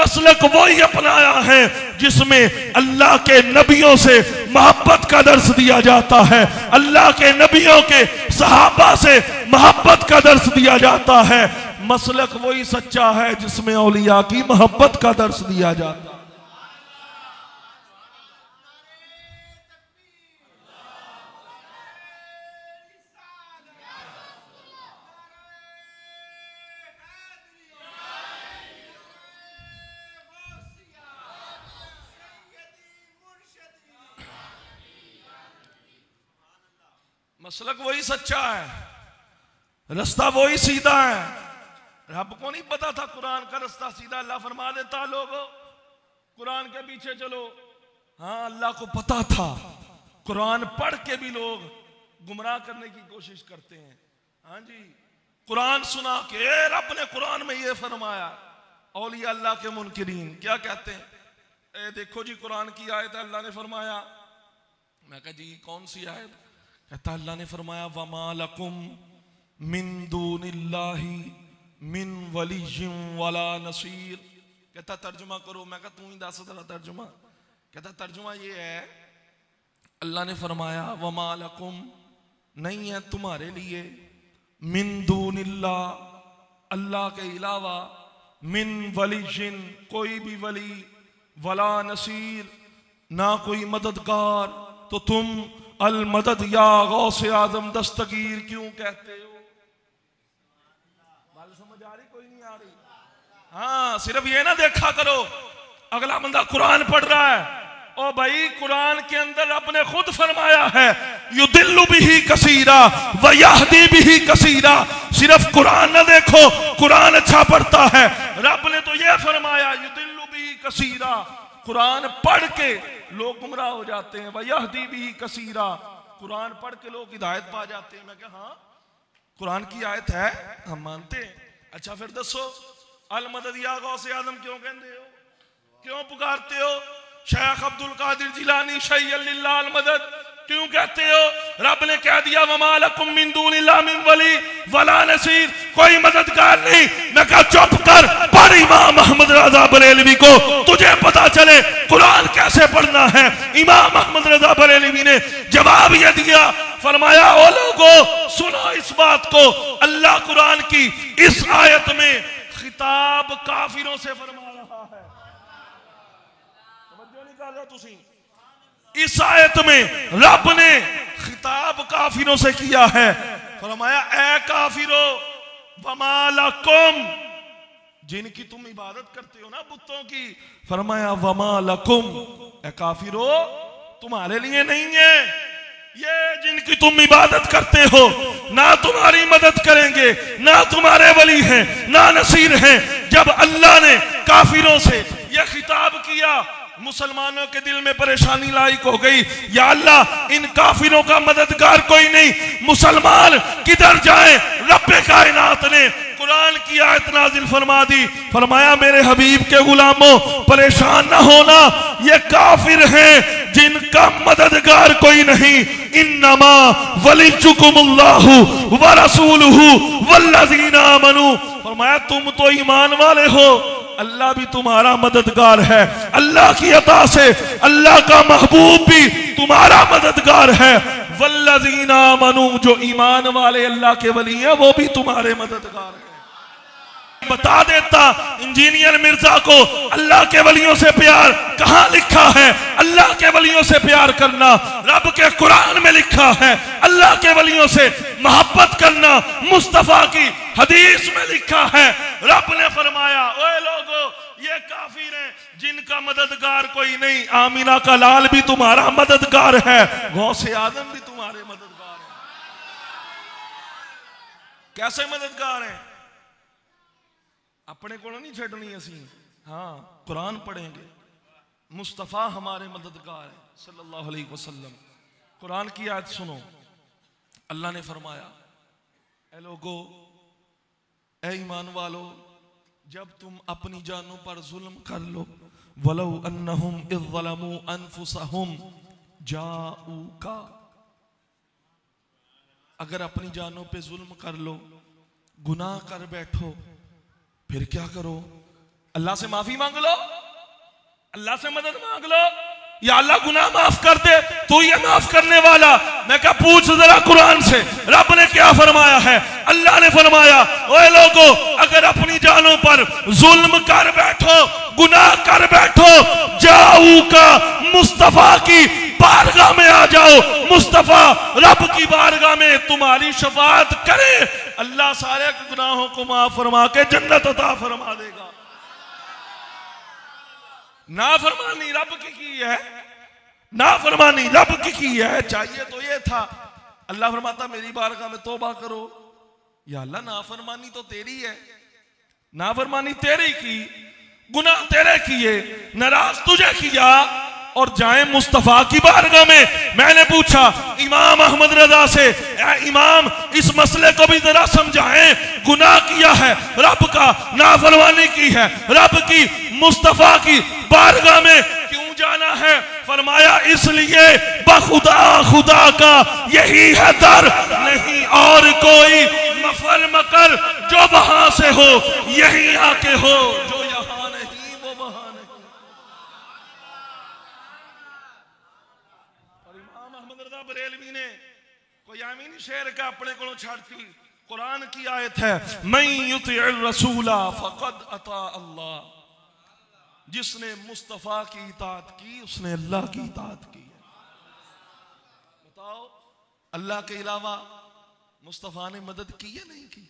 मसलक वही अपनाया है जिसमें अल्लाह के नबियों से मोहब्बत का दर्स दिया जाता है, अल्लाह के नबियों के सहाबा से मोहब्बत का दर्स दिया जाता है। मसलक वही सच्चा है जिसमें औलिया की मोहब्बत का दर्स दिया जाता है। मसलक वही सच्चा है, रास्ता वही सीधा है। रब को नहीं पता था कुरान का रास्ता सीधा, अल्लाह फरमा देता लोगों कुरान के पीछे चलो। हाँ, अल्लाह को पता था, कुरान पढ़ के भी लोग गुमराह करने की कोशिश करते हैं। हाँ जी, कुरान सुना के रब ने कुरान में ये फरमाया। औलिया अल्लाह के मुनकिरीन क्या कहते हैं, ए देखो जी कुरान की आयत है, अल्लाह ने फरमाया। मैं कहा जी कौन सी आयत? कहता अल्लाह ने फरमाया वमा लकुम मिन दूनिल्लाहि मिन वलिय्यिन वला नसीर। कहता तर्जुमा करो। मैं कहा तू ही दस जरा तर्जुमा। कहता तर्जुमा ये है, अल्लाह ने फरमाया वमा लकुम, नहीं है तुम्हारे लिए, मिन दूनिल्लाह, अल्लाह के अलावा, मिन वलिय्यिन, कोई भी वली, वला नसीर, ना कोई मददगार, तो तुम अल मदद या गौसे आजम दस्तगीर क्यों कहते हो? बात समझ आ रही? कोई नहीं आ रही? हाँ, सिर्फ ये ना देखा करो अगला बंदा कुरान पढ़ रहा है, ओ भाई कुरान के अंदर आपने खुद फरमाया है युदिल्लु बिही कसीरा व यहदी बिही कसीरा। सिर्फ कुरान ना देखो, कुरान अच्छा पढ़ता है, रब ने तो ये फरमाया युदिल्लु बिही कसीरा, कुरान पढ़ के लोग गुमराह हो जाते हैं। वह यहदी भी कसीरा, कुरान पढ़ के लोग हिदायत पा जाते हैं। मैं कहा हाँ कुरान की आयत है, हम मानते हैं। अच्छा फिर दसो अल मदद या गौसे आजम क्यों कहते हो, क्यों पुकारते हो? शेख अब्दुल कादिर जिलानी शैय्यन लिल्लाह अल मदद क्यों कहते हो? रब ने कह दिया वमा लकुम मिन दूनिल्लाह मिन वली वला नसीर, कोई मददगार नहीं। मैं कहा चुप कर, पढ़ इमाम अहमद रजा बरेलवी को, तुझे पता चले कुरान कैसे पढ़ना है। इमाम अहमद रजा बरेलवी ने जवाब यह दिया, फरमाया ओ लोगो सुनो इस बात को, अल्लाह कुरान की इस आयत में खिताब काफिरों से फरमा रहा है। समझो नहीं कर रहे तुसी? इस आयत में रब ने खिताब काफिरों से किया है। फरमाया ए काफिरो वमा लकुम, जिनकी तुम इबादत करते हो ना बुतों की, फरमाया वमा लकुम, ए काफिरो तुम्हारे लिए नहीं है ये जिनकी तुम इबादत करते हो, ना तुम्हारी मदद करेंगे, ना तुम्हारे वली हैं, ना नसीर हैं। जब अल्लाह ने काफिरों से यह खिताब किया, मुसलमानों के दिल में परेशानी लायक हो गई, या अल्लाह इन काफिरों का मददगार कोई नहीं, मुसलमान किधर जाएं? रब्बे कायनात ने कुरान की आयत नाजिल फरमा दी। फरमाया मेरे हबीब के गुलामों परेशान ना होना, ये काफिर हैं जिनका मददगार कोई नहीं। इन्नमा वलियुकुमुल्लाहु व रसूलुहु वल्लज़ीना आमनू, फरमाया तुम तो ईमान वाले हो, अल्लाह भी तुम्हारा मददगार है। अल्लाह की अता से अल्लाह का महबूब भी तुम्हारा मददगार है। वल्लज़ीना आमनू, जो ईमान वाले अल्लाह के वली हैं वो भी तुम्हारे मददगार हैं। बता देता इंजीनियर मिर्जा को अल्लाह के वलियों से प्यार कहां लिखा है? अल्लाह के वलियों से प्यार करना रब के कुरान में लिखा है। अल्लाह के वलियों से मोहब्बत करना मुस्तफा की हदीस में लिखा है। रब ने फरमाया ओए लोगो ये काफिर हैं जिनका मददगार कोई नहीं। आमीना का लाल भी तुम्हारा मददगार है, गौसे आजम भी तुम्हारे मददगार है। कैसे मददगार हैं? अपने को नहीं छड़नी असी, हाँ कुरान पढ़ेंगे। मुस्तफ़ा हमारे मददगार है सल्लल्लाहु अलैहि वसल्लम। कुरान की आयत सुनो, अल्लाह ने फरमाया ए लोगो, ए ईमान वालो, जब तुम अपनी जानों पर जुल्म कर लो, वलौ अन्नहुम इज़ ज़लमू अनफुसहुम जाऊका, अगर अपनी जानों पे जुल्म कर लो, गुनाह कर बैठो, फिर क्या करो? अल्लाह से माफी मांग लो, अल्लाह से मदद मांग लो, या अल्लाह गुनाह माफ कर दे, तू ये माफ करने वाला। मैं क्या पूछ जरा कुरान से, रब ने क्या फरमाया है? अल्लाह ने फरमाया, ओए लोगो, अगर अपनी जानों पर जुल्म कर बैठो, गुनाह कर बैठो, जाऊ का मुस्तफा की बारगाह में आ जाओ, मुस्तफा रब की बारगाह में तुम्हारी शफाअत करे, अल्लाह सारे गुनाहों को माफ फरमा के जन्नत अता फरमा देगा। नाफरमानी रब की है, नाफरमानी रब की है। चाहिए तो ये था, अल्लाह फरमाता मेरी बारगाह में तौबा करो, या अल्लाह नाफरमानी तो तेरी है, नाफरमानी तेरी की, गुनाह तेरे किए, नाराज तुझे किया, और जाए मुस्तफा की बारगाह में। मैंने पूछा इमाम अहमद रजा से, इमाम इस मसले को भी जरा समझाएं, गुनाह किया है रब का, नाफरमानी की है रब की, मुस्तफा की बारगाह में क्यों जाना है? फरमाया इसलिए बखुदा खुदा का यही है दर, नहीं और कोई मफर मकर जो वहां से हो यही आके हो, जो यहां नहीं वो वहां नहीं। और इमाम अहमद रज़ा बरेलवी ने कोई आमीनी शेर का अपने को छाड़ती, कुरान की आयत है, मैं युतिउर रसूला फकद अता अल्लाह, जिसने मुस्तफा की इताअत की उसने अल्लाह की इताअत की। बताओ अल्लाह के अलावा मुस्तफा ने मदद की या नहीं की?